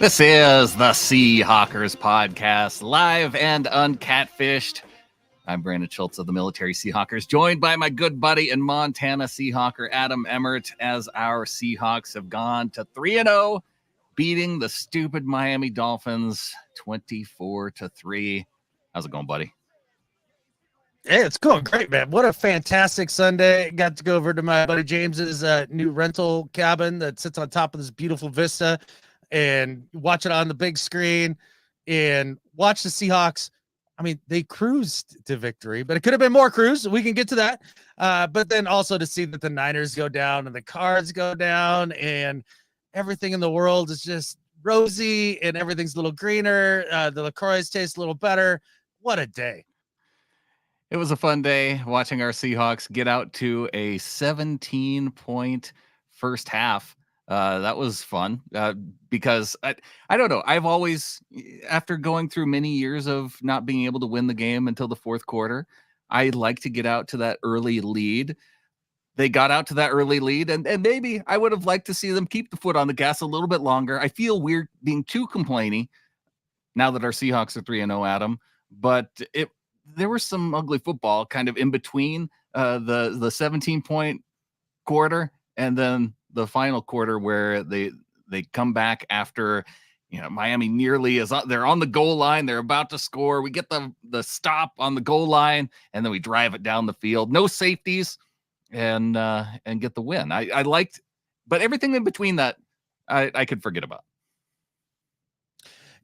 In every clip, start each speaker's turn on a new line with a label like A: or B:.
A: This is the Seahawkers podcast, live and uncatfished. I'm Brandon Schultz of the Military Seahawkers, joined by my good buddy and Montana Seahawker, Adam Emmert, as our Seahawks have gone to 3-0, beating the stupid Miami Dolphins 24-3. How's it going, buddy?
B: Hey, it's going great, man. What a fantastic Sunday. Got to go over to my buddy James's new rental cabin that sits on top of this beautiful vista and watch it on the big screen and watch the Seahawks. I mean, they cruised to victory, but it could have been more cruise. We can get to that. But then also to see that the Niners go down and the Cards go down and everything in the world is just rosy and everything's a little greener. The LaCroix tastes a little better. What a day.
A: It was a fun day watching our Seahawks get out to a 17-point first half. That was fun because I don't know. I've always, after going through many years of not being able to win the game until the fourth quarter, I like to get out to that early lead. They got out to that early lead, and maybe I would have liked to see them keep the foot on the gas a little bit longer. I feel weird being too complaining now that our Seahawks are 3-0, Adam, but there was some ugly football kind of in between the 17-point quarter and then the final quarter where they come back after, Miami nearly is they're on the goal line. They're about to score. We get the stop on the goal line and then we drive it down the field. No safeties and get the win. I liked, but everything in between that I could forget about.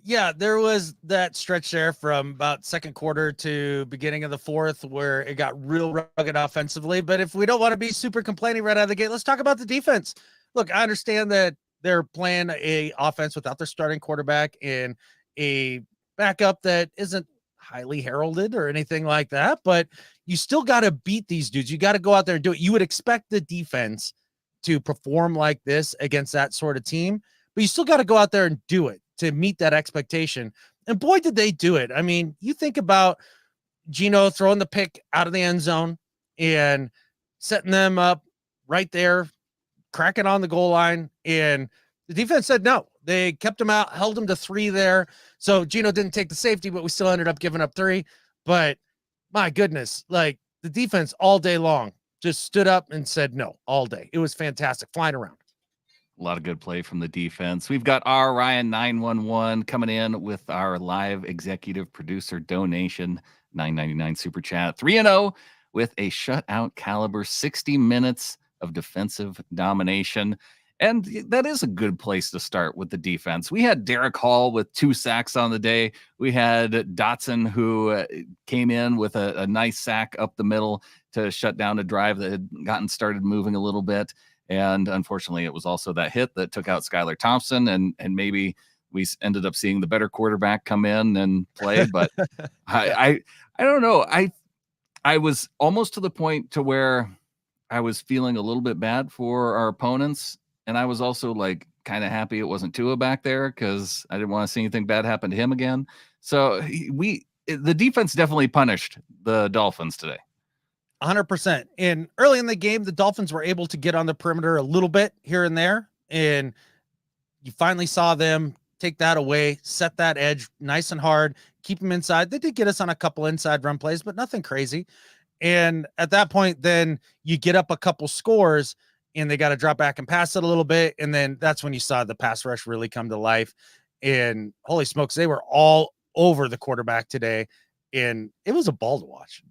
B: Yeah, there was that stretch there from about second quarter to beginning of the fourth where it got real rugged offensively. But if we don't want to be super complaining right out of the gate, let's talk about the defense. Look, I understand that they're playing a offense without their starting quarterback and a backup that isn't highly heralded or anything like that, but you still got to beat these dudes. You got to go out there and do it. You would expect the defense to perform like this against that sort of team, but you still got to go out there and do it to meet that expectation. And boy, did they do it. I mean, you think about Geno throwing the pick out of the end zone and setting them up right there, cracking on the goal line. And the defense said no. They kept him out, held him to 3 there. So Geno didn't take the safety, but we still ended up giving up 3. But my goodness, like the defense all day long just stood up and said no all day. It was fantastic, flying around.
A: A lot of good play from the defense. We've got our Ryan 911 coming in with our live executive producer donation, $9.99 super chat. 3-0 with a shutout caliber, 60 minutes of defensive domination. And that is a good place to start with the defense. We had Derek Hall with 2 sacks on the day. We had Dotson, who came in with a nice sack up the middle to shut down a drive that had gotten started moving a little bit. And unfortunately, it was also that hit that took out Skylar Thompson, and maybe we ended up seeing the better quarterback come in and play. But I don't know. I was almost to the point to where I was feeling a little bit bad for our opponents, and I was also like kind of happy it wasn't Tua back there because I didn't want to see anything bad happen to him again. So the defense definitely punished the Dolphins today.
B: 100%. And early in the game, the Dolphins were able to get on the perimeter a little bit here and there. And you finally saw them take that away, set that edge nice and hard, keep them inside. They did get us on a couple inside run plays, but nothing crazy. And at that point, then you get up a couple scores and they got to drop back and pass it a little bit. And then that's when you saw the pass rush really come to life. And holy smokes, they were all over the quarterback today. And it was a ball to watch.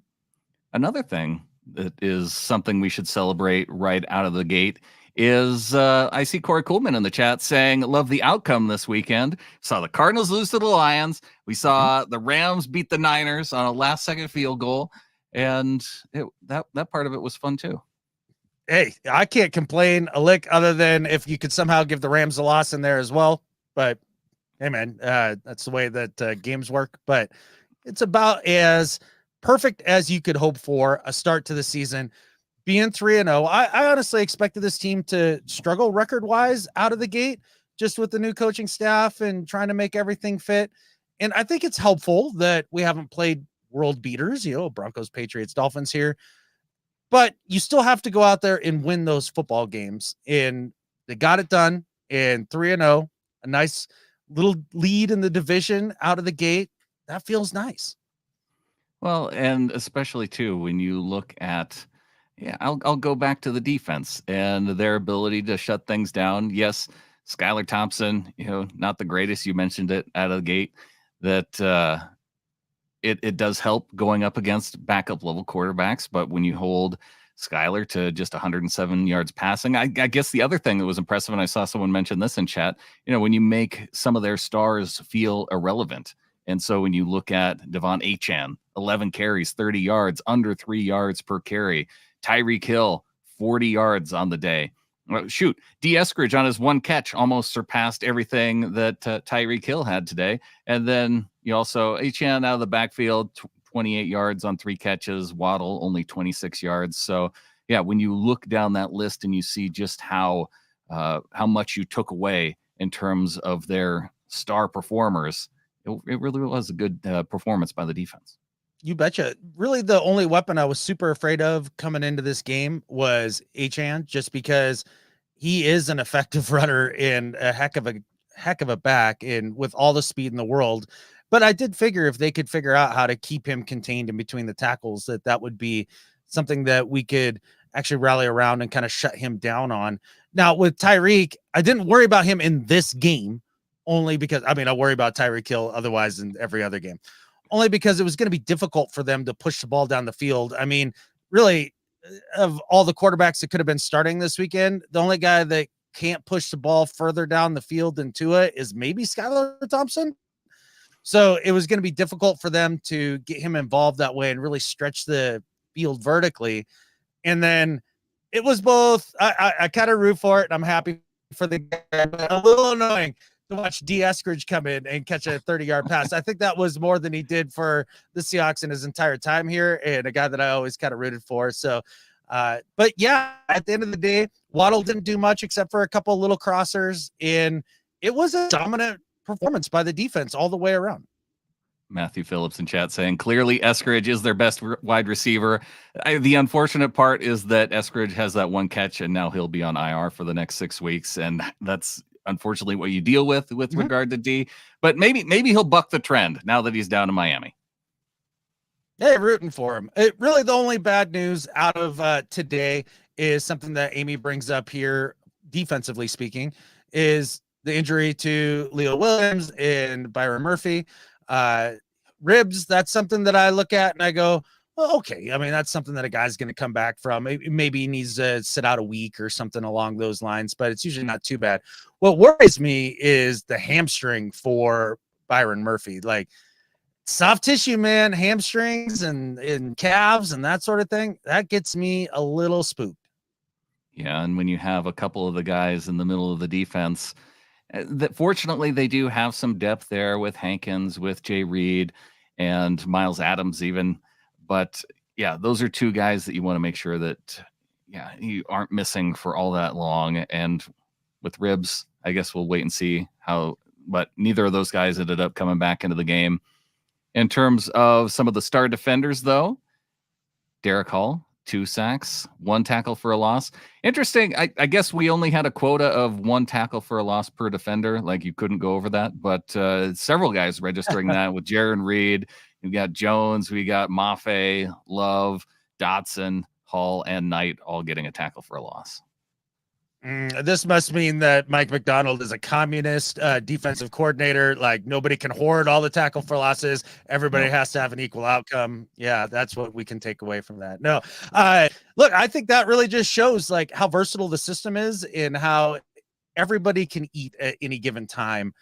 A: Another thing that is something we should celebrate right out of the gate is I see Corey Coolman in the chat saying, love the outcome this weekend. Saw the Cardinals lose to the Lions. We saw the Rams beat the Niners on a last-second field goal. And that part of it was fun, too.
B: Hey, I can't complain a lick other than if you could somehow give the Rams a loss in there as well. But, hey, man, that's the way that games work. But it's about as perfect as you could hope for a start to the season. Being 3-0, I honestly expected this team to struggle record-wise out of the gate, just with the new coaching staff and trying to make everything fit. And I think it's helpful that we haven't played world beaters, Broncos, Patriots, Dolphins here. But you still have to go out there and win those football games. And they got it done in 3-0, a nice little lead in the division out of the gate. That feels nice.
A: Well, and especially too when you look at, yeah, I'll go back to the defense and their ability to shut things down. Yes, Skylar Thompson, not the greatest. You mentioned it out of the gate that it does help going up against backup level quarterbacks, but when you hold Skyler to just 107 yards passing, I guess the other thing that was impressive, and I saw someone mention this in chat, when you make some of their stars feel irrelevant. And so when you look at Devon Achane, 11 carries, 30 yards, under 3 yards per carry. Tyreek Hill, 40 yards on the day. Shoot, D. Eskridge on his one catch almost surpassed everything that Tyreek Hill had today. And then you also, Achane out of the backfield, 28 yards on 3 catches. Waddle, only 26 yards. So, yeah, when you look down that list and you see just how much you took away in terms of their star performers, it really was a good performance by the defense.
B: You betcha. Really, the only weapon I was super afraid of coming into this game was Achane, just because he is an effective runner and a heck of a back, and with all the speed in the world. But I did figure if they could figure out how to keep him contained in between the tackles, that would be something that we could actually rally around and kind of shut him down on. Now with Tyreek, I didn't worry about him in this game, only because I worry about Tyreek Hill otherwise in every other game, only because it was going to be difficult for them to push the ball down the field. Really, of all the quarterbacks that could have been starting this weekend, the only guy that can't push the ball further down the field than Tua is maybe Skylar Thompson. So it was going to be difficult for them to get him involved that way and really stretch the field vertically. And then it was both. I kind of root for it, and I'm happy for the guy, but a little annoying to watch D. Eskridge come in and catch a 30-yard pass. I think that was more than he did for the Seahawks in his entire time here, and a guy that I always kind of rooted for. So, but yeah, at the end of the day, Waddle didn't do much except for a couple of little crossers, and it was a dominant performance by the defense all the way around.
A: Matthew Phillips in chat saying clearly Eskridge is their best wide receiver. The unfortunate part is that Eskridge has that one catch and now he'll be on IR for the next 6 weeks. And that's unfortunately what you deal with regard to D, but maybe he'll buck the trend now that he's down in Miami.
B: Hey, rooting for him. Really, the only bad news out of today is something that Amy brings up here, defensively speaking, is the injury to Leo Williams and Byron Murphy. Ribs, that's something that I look at and I go, well, okay. That's something that a guy's going to come back from. Maybe he needs to sit out a week or something along those lines, but it's usually not too bad. What worries me is the hamstring for Byron Murphy. Like, soft tissue, man, hamstrings and calves and that sort of thing, that gets me a little spooked.
A: Yeah, and when you have a couple of the guys in the middle of the defense, that fortunately they do have some depth there with Hankins, with Jay Reed, and Miles Adams even. But yeah, those are two guys that you want to make sure that you aren't missing for all that long. And with Ribs, I guess we'll wait and see how. But neither of those guys ended up coming back into the game. In terms of some of the star defenders, though, Derek Hall, 2 sacks, 1 tackle for a loss. Interesting. I guess we only had a quota of 1 tackle for a loss per defender. Like, you couldn't go over that, but several guys registering that with Jaron Reed. We got Jones, we got Mafe, Love, Dotson, Hall, and Knight all getting a tackle for a loss.
B: This must mean that Mike McDonald is a communist defensive coordinator. Like, nobody can hoard all the tackle for losses. Everybody has to have an equal outcome. Yeah, that's what we can take away from that. No, look, I think that really just shows like how versatile the system is and how everybody can eat at any given time,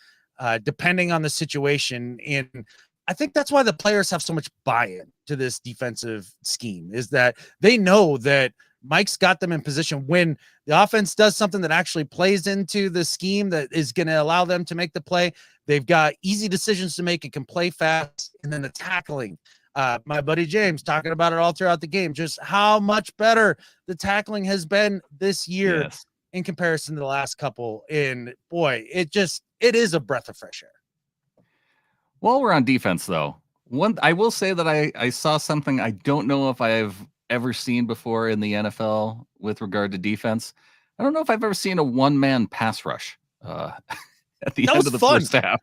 B: depending on the situation. And I think that's why the players have so much buy-in to this defensive scheme, is that they know that Mike's got them in position when the offense does something that actually plays into the scheme that is going to allow them to make the play. They've got easy decisions to make and can play fast. And then the tackling, my buddy James talking about it all throughout the game, just how much better the tackling has been this year in comparison to the last couple. And boy, it is a breath of fresh air.
A: While we're on defense, though, I will say that I saw something I don't know if I've ever seen before in the NFL with regard to defense. I don't know if I've ever seen a one-man pass rush. at the
B: That
A: end
B: was
A: of the
B: fun.
A: first half.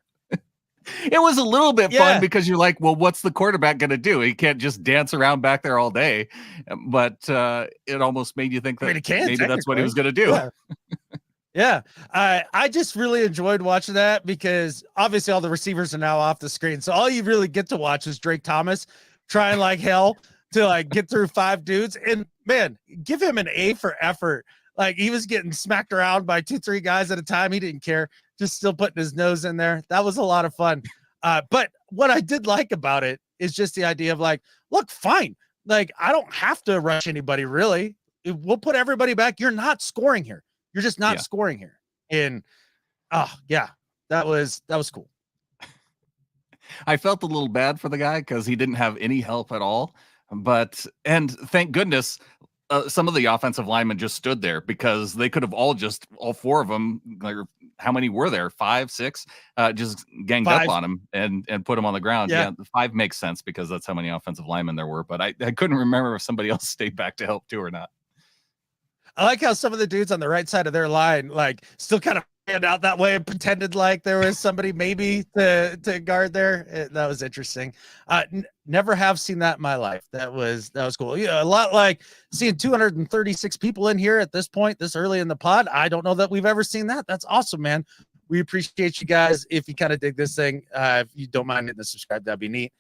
A: It was a little bit
B: Yeah.
A: fun because you're like, well, what's the quarterback going to do? He can't just dance around back there all day. But it almost made you think that
B: it can,
A: maybe that's what he was going to do.
B: Yeah. Yeah, I just really enjoyed watching that because obviously all the receivers are now off the screen. So all you really get to watch is Drake Thomas trying like hell to like get through 5 dudes. And man, give him an A for effort. Like he was getting smacked around by 2-3 guys at a time. He didn't care, just still putting his nose in there. That was a lot of fun. But what I did like about it is just the idea of like, look, fine. Like I don't have to rush anybody really. We'll put everybody back. You're not scoring here. You're just not scoring here. And that was cool.
A: I felt a little bad for the guy because he didn't have any help at all. And thank goodness, some of the offensive linemen just stood there because they could have all 4 of them, like how many were there? 5, 6, just ganged
B: 5.
A: up on him and put him on the ground. Yeah, 5 makes sense because that's how many offensive linemen there were. But I couldn't remember if somebody else stayed back to help too or not.
B: I like how some of the dudes on the right side of their line, like still kind of stand out that way and pretended like there was somebody maybe to guard there. That was interesting. Never have seen that in my life. That was cool. Yeah, a lot like seeing 236 people in here at this point, this early in the pod. I don't know that we've ever seen that. That's awesome, man. We appreciate you guys. If you kind of dig this thing, if you don't mind hitting the subscribe, that'd be neat.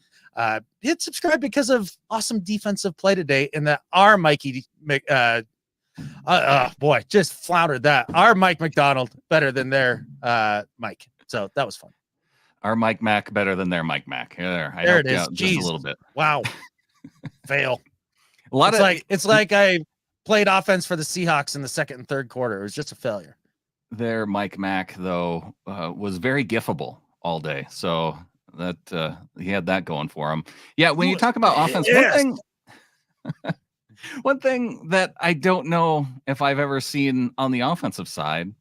B: Hit subscribe because of awesome defensive play today, and that our Mikey boy, just floundered that. Our Mike McDonald better than their Mike. So that was fun.
A: Our Mike Mack better than their Mike Mack. There
B: it is.
A: Just a little bit.
B: Wow. Fail.
A: It's
B: it's like I played offense for the Seahawks in the second and third quarter. It was just a failure.
A: Their Mike Mack, though, was very gifable all day. So that he had that going for him. Yeah, when you talk about offense, one thing that I don't know if I've ever seen on the offensive side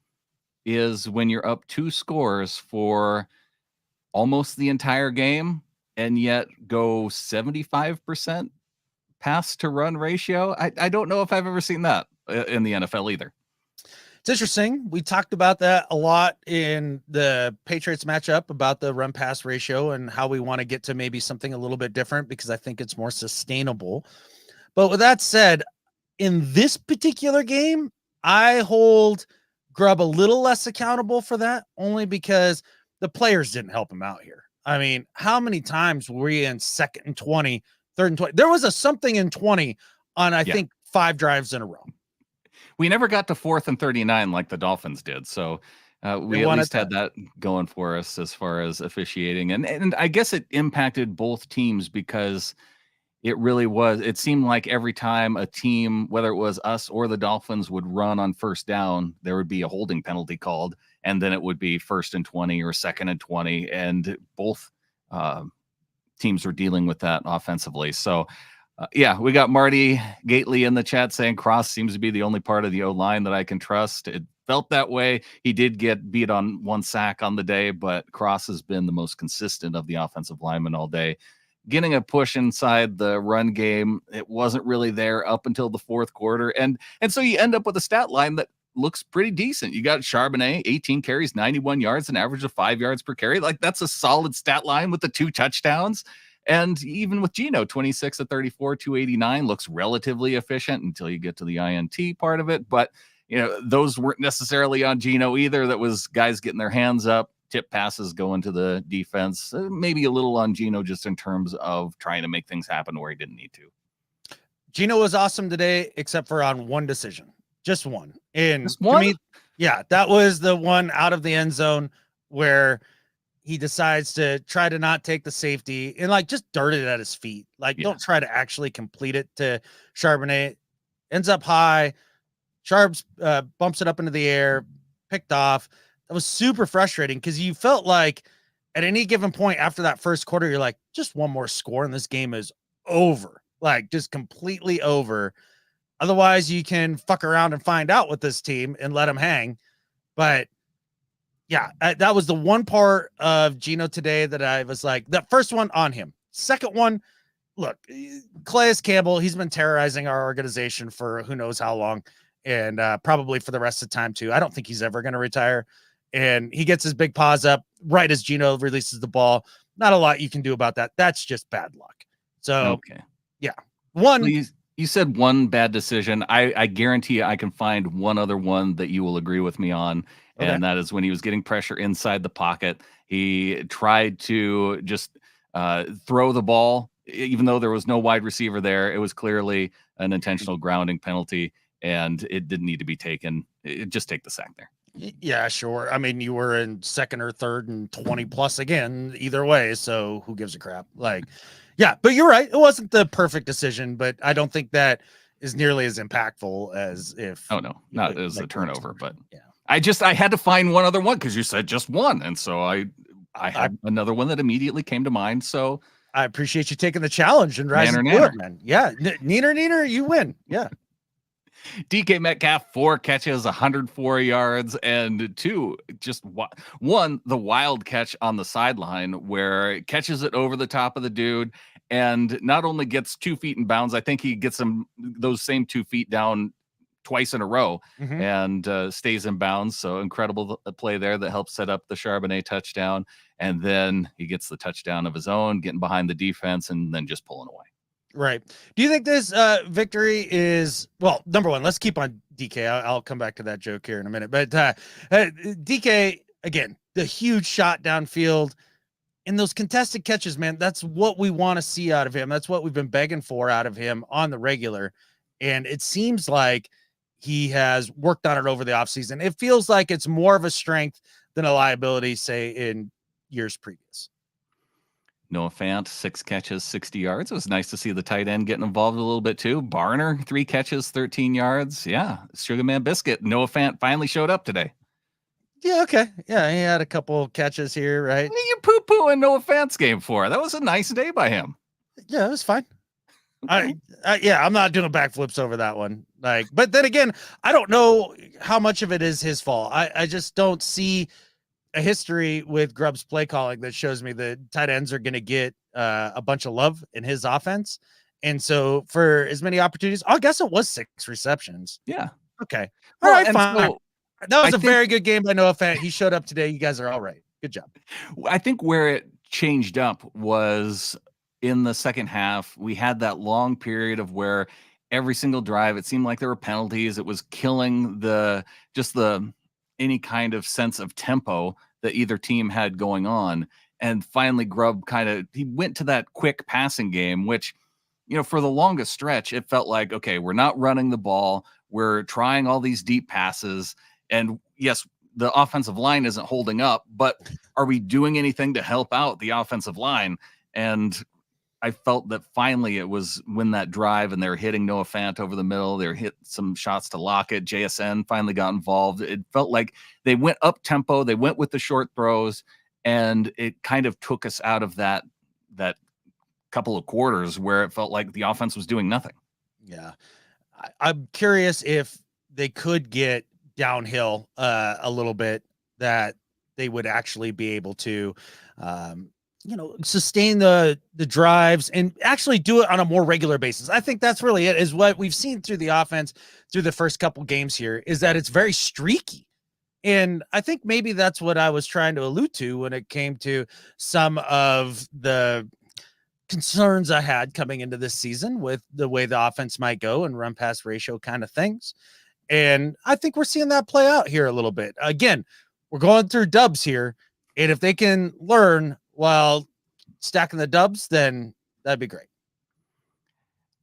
A: is when you're up 2 scores for almost the entire game and yet go 75% pass to run ratio. I don't know if I've ever seen that in the NFL either.
B: It's interesting. We talked about that a lot in the Patriots matchup about the run pass ratio and how we want to get to maybe something a little bit different because I think it's more sustainable. But with that said, in this particular game, I hold Grubb a little less accountable for that only because the players didn't help him out here. I mean, how many times were we in 2nd and 20, 3rd and 20? There was a something in 20 on, I think, 5 drives in a row.
A: We never got to 4th and 39 like the Dolphins did. So we at least had that going for us as far as officiating. And I guess it impacted both teams because it seemed like every time a team, whether it was us or the Dolphins, would run on first down, there would be a holding penalty called, and then it would be 1st and 20 or 2nd and 20, and both teams were dealing with that offensively. So, we got Marty Gately in the chat saying Cross seems to be the only part of the O-line that I can trust. It felt that way. He did get beat on 1 sack on the day, but Cross has been the most consistent of the offensive linemen all day. Getting a push inside the run game, it wasn't really there up until the 4th quarter. And so you end up with a stat line that looks pretty decent. You got Charbonnet, 18 carries, 91 yards, an average of 5 yards per carry. Like that's a solid stat line with the 2 touchdowns. And even with Geno, 26 of 34, 289 looks relatively efficient until you get to the INT part of it. But, those weren't necessarily on Geno either. That was guys getting their hands up, tip passes going to the defense, maybe a little on Geno just in terms of trying to make things happen where he didn't need to.
B: Geno was awesome today, except for on one decision, just one. And
A: just one?
B: To me, that was the one out of the end zone where he decides to try to not take the safety and like just dirt it at his feet. Like don't try to actually complete it to Charbonnet. Ends up high. Sharps bumps it up into the air, picked off. That was super frustrating because you felt like at any given point after that first quarter, you're like, just one more score and this game is over. Like just completely over. Otherwise, you can fuck around and find out with this team and let them hang. But that was the one part of Geno today that I was like, the first one on him. Second one, look, Calais Campbell, he's been terrorizing our organization for who knows how long and probably for the rest of the time too. I don't think he's ever going to retire. and he gets his big paws up right as Geno releases the ball. Not a lot you can do about that. That's just bad luck. So,
A: okay.
B: yeah.
A: Well, you said one bad decision. I guarantee you I can find one other one that you will agree with me on.
B: Okay.
A: And that is when he was getting pressure inside the pocket. He tried to just throw the ball, even though there was no wide receiver there. It was clearly an intentional grounding penalty, and it didn't need to be taken. Just take the sack there.
B: Yeah, sure. I mean, you were in second or third and 20 plus again, either way. So who gives a crap? Like, yeah, but you're right. It wasn't the perfect decision, but I don't think that is nearly as impactful as if.
A: Oh no, not as a turnover, but
B: yeah.
A: I had to find one other one because you said just one, and so I had another one that immediately came to mind. So
B: I appreciate you taking the challenge and rising to it, man. Yeah, neener, you win. Yeah.
A: DK Metcalf, 4 catches, 104 yards, and 2 just one, the wild catch on the sideline where it catches it over the top of the dude and not only gets 2 feet in bounds, I think he gets them those same 2 feet down twice in a row and stays in bounds. So incredible play there that helps set up the Charbonnet touchdown. And then he gets the touchdown of his own, getting behind the defense and then just pulling away.
B: Right. Do you think this victory is, well, number one, let's keep on DK. I'll come back to that joke here in a minute. But DK, again, the huge shot downfield and those contested catches, man, that's what we want to see out of him. That's what we've been begging for out of him on the regular. And it seems like he has worked on it over the offseason. It feels like it's more of a strength than a liability, say, in years previous.
A: Noah Fant, 6 catches, 60 yards. It was nice to see the tight end getting involved a little bit too. Barner, 3 catches, 13 yards. Yeah, Sugarman Biscuit. Noah Fant finally showed up today.
B: Yeah, okay. Yeah, he had a couple catches here, right?
A: What are you poo-pooing Noah Fant's game for? That was a nice day by him.
B: Yeah, it was fine. Okay. I'm not doing backflips over that one. Like, but then again, I don't know how much of it is his fault. I just don't see a history with Grubb's play calling that shows me that tight ends are going to get a bunch of love in his offense. And so for as many opportunities, I guess it was 6 receptions.
A: Yeah.
B: Okay.
A: All
B: right,
A: fine.
B: So that was a very good game by Noah Fant. He showed up today. You guys are all right. Good job.
A: I think where it changed up was in the second half. We had that long period of where every single drive, it seemed like there were penalties. It was killing any kind of sense of tempo that either team had going on. And finally, Grubb he went to that quick passing game, which, for the longest stretch, it felt like, okay, we're not running the ball. We're trying all these deep passes. And yes, the offensive line isn't holding up, but are we doing anything to help out the offensive line? And I felt that finally it was when that drive and they're hitting Noah Fant over the middle. They hit some shots to Lockett. JSN finally got involved. It felt like they went up tempo. They went with the short throws, and it kind of took us out of that couple of quarters where it felt like the offense was doing nothing.
B: Yeah. I'm curious if they could get downhill a little bit, that they would actually be able to sustain the drives and actually do it on a more regular basis. I think that's really it, is what we've seen through the offense through the first couple games here, is that it's very streaky. And I think maybe that's what I was trying to allude to when it came to some of the concerns I had coming into this season with the way the offense might go and run pass ratio kind of things. And I think we're seeing that play out here a little bit. Again, we're going through dubs here. And if they can learn while stacking the dubs, then that'd be great.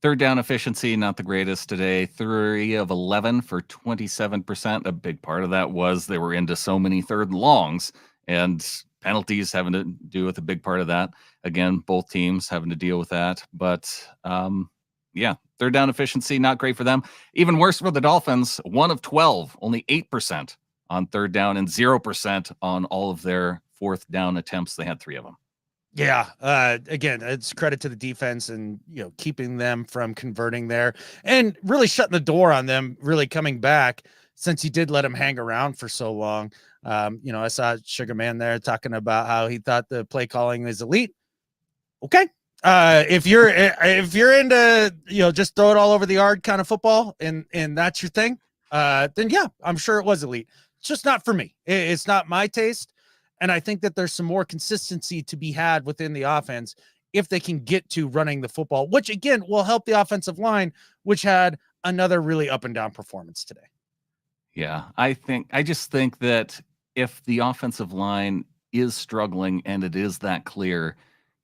A: Third down efficiency, not the greatest today. 3 of 11 for 27%. A big part of that was they were into so many third and longs, and penalties having to do with a big part of that. Again, both teams having to deal with that. But third down efficiency, not great for them. Even worse for the Dolphins, 1 of 12, only 8% on third down and 0% on all of their fourth down attempts. They had 3 of them.
B: Yeah. Again, it's credit to the defense and, keeping them from converting there and really shutting the door on them really coming back, since he did let him hang around for so long. I saw Sugar Man there talking about how he thought the play calling is elite. Okay. If you're into, just throw it all over the yard kind of football and that's your thing, then yeah, I'm sure it was elite. It's just not for me. It's not my taste. And I think that there's some more consistency to be had within the offense if they can get to running the football, which again will help the offensive line, which had another really up and down performance today.
A: Yeah, I just think that if the offensive line is struggling and it is that clear,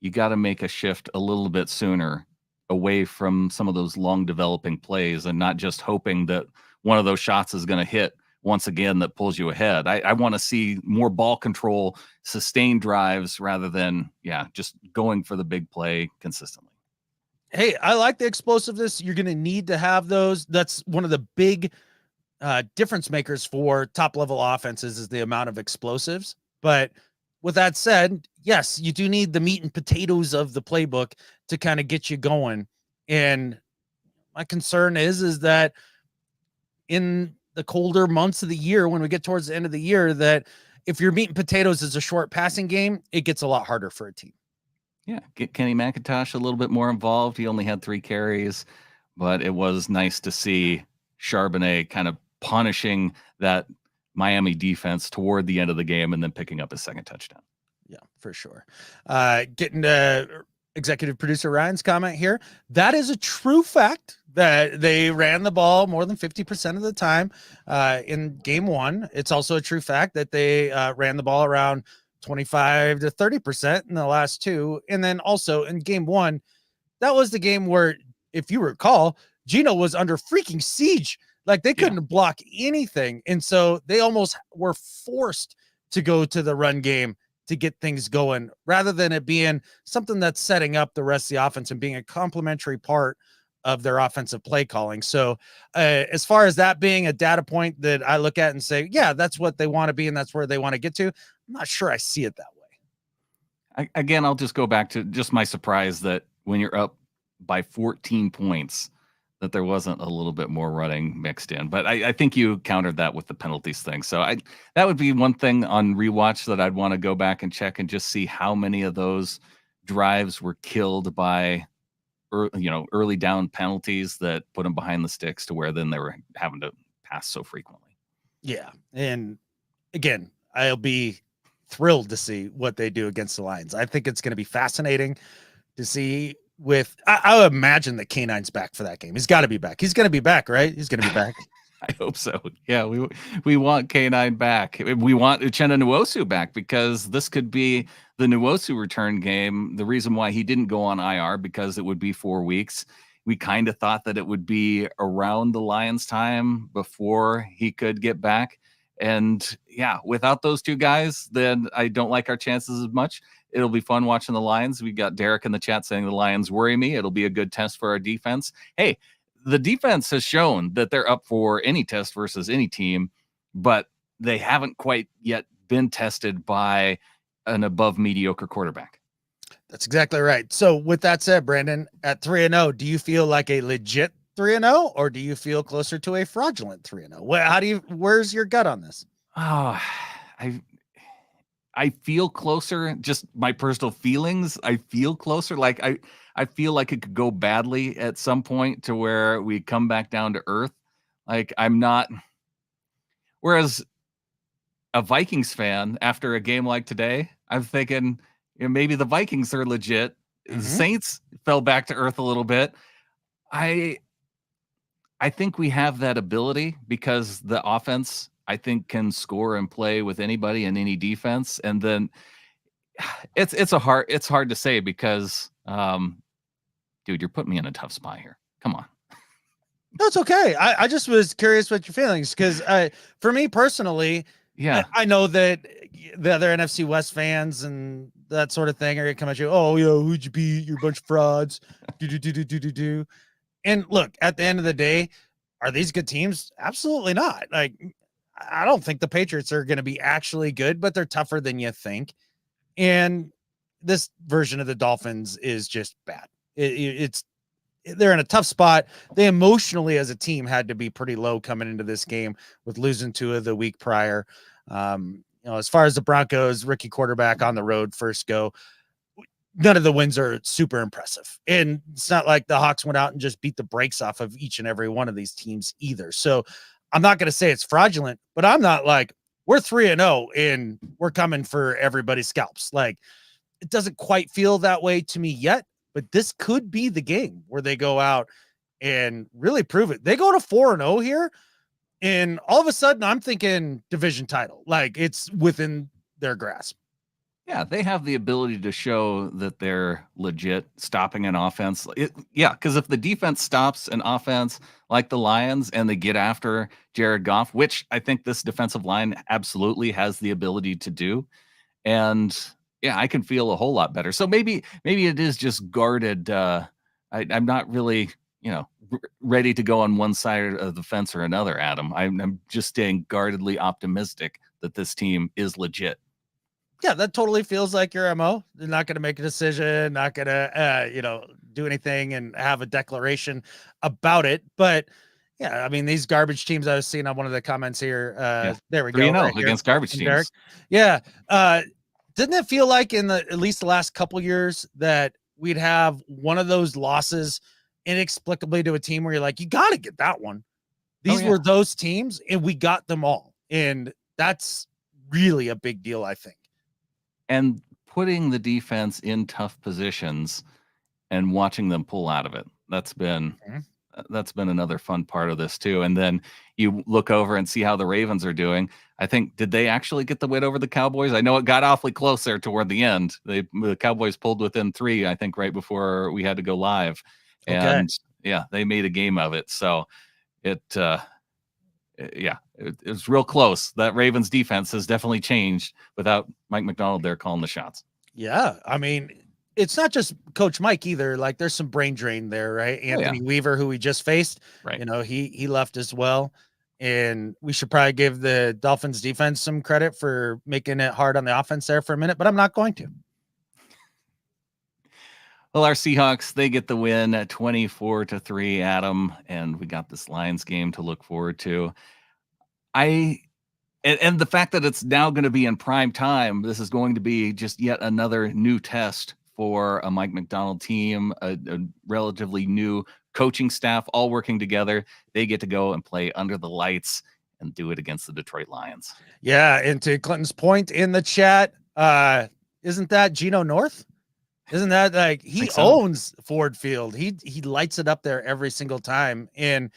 A: you got to make a shift a little bit sooner away from some of those long developing plays and not just hoping that one of those shots is going to hit once again that pulls you ahead. I want to see more ball control, sustained drives rather than, just going for the big play consistently.
B: Hey, I like the explosiveness. You're going to need to have those. That's one of the big difference makers for top level offenses is the amount of explosives. But with that said, yes, you do need the meat and potatoes of the playbook to kind of get you going. And my concern is that in the colder months of the year, when we get towards the end of the year, that if your meat and potatoes is a short passing game, it gets a lot harder for a team.
A: Yeah, get Kenny McIntosh a little bit more involved. He only had 3 carries, but it was nice to see Charbonnet kind of punishing that Miami defense toward the end of the game and then picking up his second touchdown.
B: Yeah, for sure. Getting to executive producer Ryan's comment here. That is a true fact that they ran the ball more than 50% of the time in game 1. It's also a true fact that they ran the ball around 25 to 30% in the last 2. And then also in game 1, that was the game where, if you recall, Gino was under freaking siege. Like they couldn't block anything. And so they almost were forced to go to the run game to get things going rather than it being something that's setting up the rest of the offense and being a complementary part of their offensive play calling. So as far as that being a data point that I look at and say, yeah, that's what they want to be and that's where they want to get to, I'm not sure I see it that way.
A: Again, I'll just go back to just my surprise that when you're up by 14 points, that there wasn't a little bit more running mixed in. But I think you countered that with the penalties thing. So that would be one thing on rewatch that I'd want to go back and check and just see how many of those drives were killed by early down penalties that put them behind the sticks to where then they were having to pass so frequently.
B: Yeah. And again, I'll be thrilled to see what they do against the Lions. I think it's going to be fascinating to see I would imagine that K9's back for that game. He's got to be back. He's going to be back, right? He's going to be back.
A: I hope so. Yeah, we want K9 back. We want Uchenna Nwosu back because this could be the Nwosu return game. The reason why he didn't go on IR because it would be 4 weeks. We kind of thought that it would be around the Lions time before he could get back. And yeah, without those 2 guys, then I don't like our chances as much. It'll be fun watching the Lions. We got Derek in the chat saying the Lions worry me. It'll be a good test for our defense. Hey, the defense has shown that they're up for any test versus any team, but they haven't quite yet been tested by an above mediocre quarterback.
B: That's exactly right. So with that said, Brandon, at 3-0, do you feel like a legit 3-0 or do you feel closer to a fraudulent 3-0? Where's your gut on this?
A: Oh, I feel closer, just my personal feelings. I feel closer. Like I feel like it could go badly at some point to where we come back down to earth. Like I'm not. Whereas a Vikings fan after a game like today, I'm thinking maybe the Vikings are legit. Mm-hmm. Saints fell back to earth a little bit. I think we have that ability because the offense, I think, can score and play with anybody in any defense. And then it's hard to say because, dude, you're putting me in a tough spot here. Come on.
B: No, it's okay. I just was curious what your feelings, because for me personally, I know that the other NFC West fans and that sort of thing are gonna come at you. Oh, who'd you beat? You're a bunch of frauds. Do. And look, at the end of the day, are these good teams? Absolutely not. Like, I don't think the Patriots are going to be actually good, but they're tougher than you think. And this version of the Dolphins is just bad. They're in a tough spot. They emotionally as a team had to be pretty low coming into this game with losing Tua the week prior. As far as the Broncos, rookie quarterback on the road, first go, none of the wins are super impressive. And it's not like the Hawks went out and just beat the brakes off of each and every one of these teams either. So I'm not going to say it's fraudulent, but I'm not like we're 3-0 and we're coming for everybody's scalps. Like, it doesn't quite feel that way to me yet, but this could be the game where they go out and really prove it. They go to 4-0 here, and all of a sudden I'm thinking division title. Like, it's within their grasp.
A: Yeah, they have the ability to show that they're legit stopping an offense. Because if the defense stops an offense like the Lions and they get after Jared Goff, which I think this defensive line absolutely has the ability to do, and yeah, I can feel a whole lot better. So maybe it is just guarded. I'm not really, ready to go on one side of the fence or another, Adam. I'm just staying guardedly optimistic that this team is legit.
B: Yeah, that totally feels like your MO. They're not going to make a decision, not going to, do anything and have a declaration about it. But yeah, I mean, these garbage teams I was seeing on one of the comments here. There we go.
A: 3-0 against garbage teams.
B: Derek. Yeah. Didn't it feel like in at least the last couple years that we'd have one of those losses inexplicably to a team where you're like, you got to get that one. These were those teams and we got them all. And that's really a big deal, I think.
A: And putting the defense in tough positions and watching them pull out of it. That's been another fun part of this too. And then you look over and see how the Ravens are doing. I think, did they actually get the win over the Cowboys? I know it got awfully close there toward the end. The Cowboys pulled within 3, I think, right before we had to go live. And they made a game of it. So it was real close. That Ravens defense has definitely changed without Mike Macdonald there calling the shots.
B: Yeah. I mean, it's not just Coach Mike either. Like, there's some brain drain there, right? Anthony Weaver, who we just faced,
A: right?
B: He left as well. And we should probably give the Dolphins defense some credit for making it hard on the offense there for a minute, but I'm not going to.
A: Well, our Seahawks, they get the win at 24-3, Adam, and we got this Lions game to look forward to. And the fact that it's now going to be in prime time, this is going to be just yet another new test for a Mike Macdonald team, a relatively new coaching staff, all working together. They get to go and play under the lights and do it against the Detroit Lions.
B: Yeah, and to Clinton's point in the chat, isn't that Geno North? Isn't that like he owns Ford Field? He lights it up there every single time. And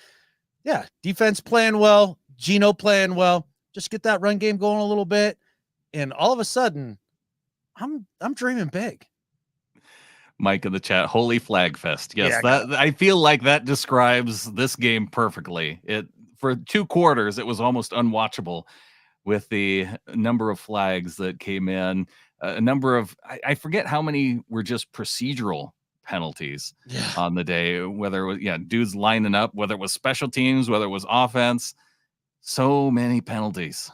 B: yeah, defense playing well, Geno playing well. Just get that run game going a little bit, and all of a sudden, I'm dreaming big.
A: Mike in the chat, holy flag fest. Yes, I feel like that describes this game perfectly. For 2 quarters, it was almost unwatchable with the number of flags that came in. A number of, I forget how many were just procedural penalties on the day, whether it was, dudes lining up, whether it was special teams, whether it was offense. So many penalties.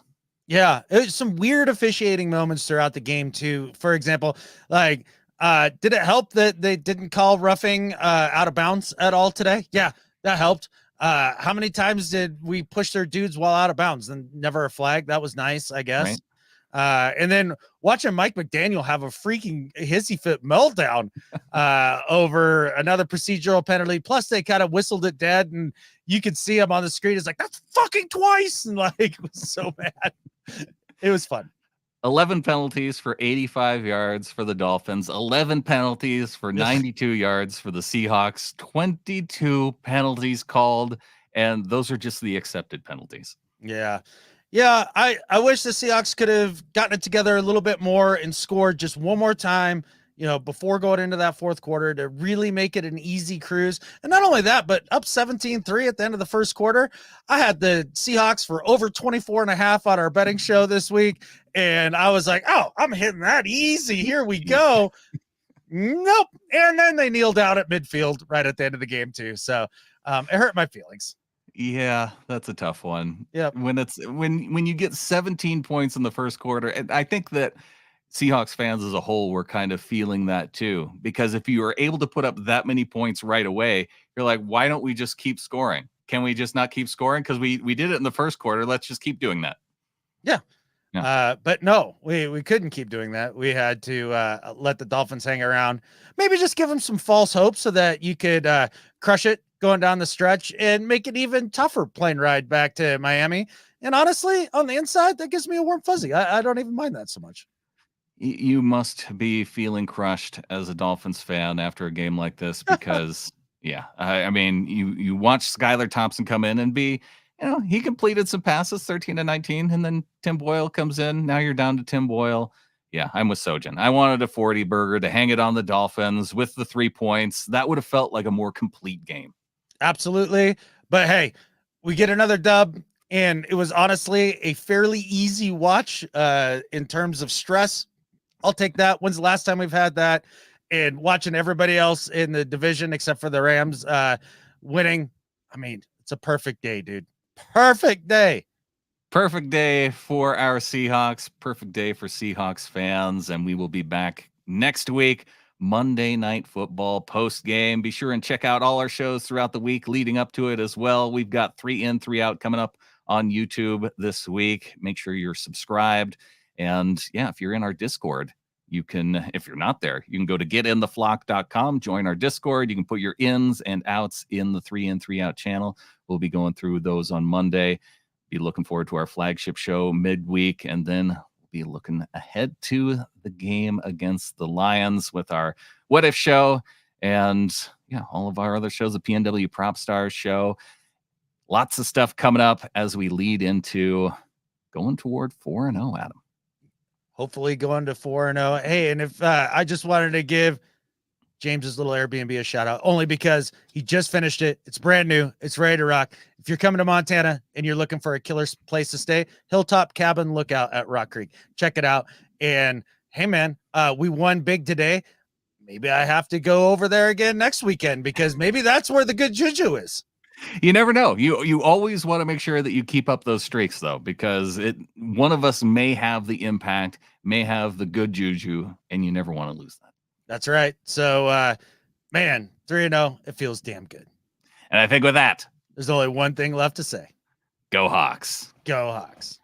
B: Yeah, it was some weird officiating moments throughout the game too. For example, like, did it help that they didn't call roughing out of bounds at all today? Yeah, that helped. How many times did we push their dudes while out of bounds and never a flag? That was nice, I guess. Right. And then watching Mike McDaniel have a freaking hissy fit meltdown over another procedural penalty. Plus, they kind of whistled it dead, and you could see him on the screen. It's like, that's fucking twice. And like, was so mad. It was fun.
A: 11 penalties for 85 yards for the Dolphins, 11 penalties for 92 yards for the Seahawks, 22 penalties called, and those are just the accepted penalties.
B: Yeah. Yeah, I wish the Seahawks could have gotten it together a little bit more and scored just one more time, before going into that fourth quarter to really make it an easy cruise. And not only that, but up 17-3 at the end of the first quarter. I had the Seahawks for over 24.5 on our betting show this week, and I was like, oh, I'm hitting that easy. Here we go. Nope. And then they kneeled out at midfield right at the end of the game too. So it hurt my feelings.
A: Yeah, that's a tough one.
B: Yeah.
A: When you get 17 points in the first quarter, and I think that Seahawks fans as a whole were kind of feeling that too, because if you were able to put up that many points right away, you're like, why don't we just keep scoring? Can we just not keep scoring? Because we did it in the first quarter. Let's just keep doing that.
B: Yeah. But no, we couldn't keep doing that. We had to let the Dolphins hang around. Maybe just give them some false hope so that you could crush it going down the stretch and make it even tougher plane ride back to Miami. And honestly, on the inside, that gives me a warm fuzzy. I don't even mind that so much.
A: You must be feeling crushed as a Dolphins fan after a game like this because, yeah, I mean, you watch Skylar Thompson come in and be, he completed some passes, 13 to 19, and then Tim Boyle comes in. Now you're down to Tim Boyle. Yeah, I'm with Sojin. I wanted a 40 burger to hang it on the Dolphins with the 3 points. That would have felt like a more complete game.
B: Absolutely. But hey, we get another dub, and it was honestly a fairly easy watch in terms of stress. I'll take that. When's the last time we've had that? And watching everybody else in the division except for the Rams winning. I mean, it's a perfect day, dude. Perfect day.
A: Perfect day for our Seahawks. Perfect day for Seahawks fans. And we will be back next week, Monday Night Football post game. Be sure and check out all our shows throughout the week leading up to it as well. We've got 3 in, 3 out coming up on YouTube this week. Make sure you're subscribed. And yeah, if you're in our Discord, you can, if you're not there, you can go to getintheflock.com, join our Discord. You can put your ins and outs in the 3 in, 3 out channel. We'll be going through those on Monday. Be looking forward to our flagship show midweek, and then we'll be looking ahead to the game against the Lions with our What If show, and yeah, all of our other shows, the PNW Prop Stars show. Lots of stuff coming up as we lead into going toward 4-0, Adam.
B: Hopefully going to 4-0. Hey, and if I just wanted to give James's little Airbnb a shout out only because he just finished it. It's brand new. It's ready to rock. If you're coming to Montana and you're looking for a killer place to stay, Hilltop Cabin Lookout at Rock Creek. Check it out. And hey, man, we won big today. Maybe I have to go over there again next weekend because maybe that's where the good juju is.
A: You never know. You always want to make sure that you keep up those streaks, though, because one of us may have the impact, may have the good juju, and you never want to lose that.
B: That's right. So, man, 3-0, it feels damn good.
A: And I think with that,
B: there's only one thing left to say.
A: Go Hawks.
B: Go Hawks.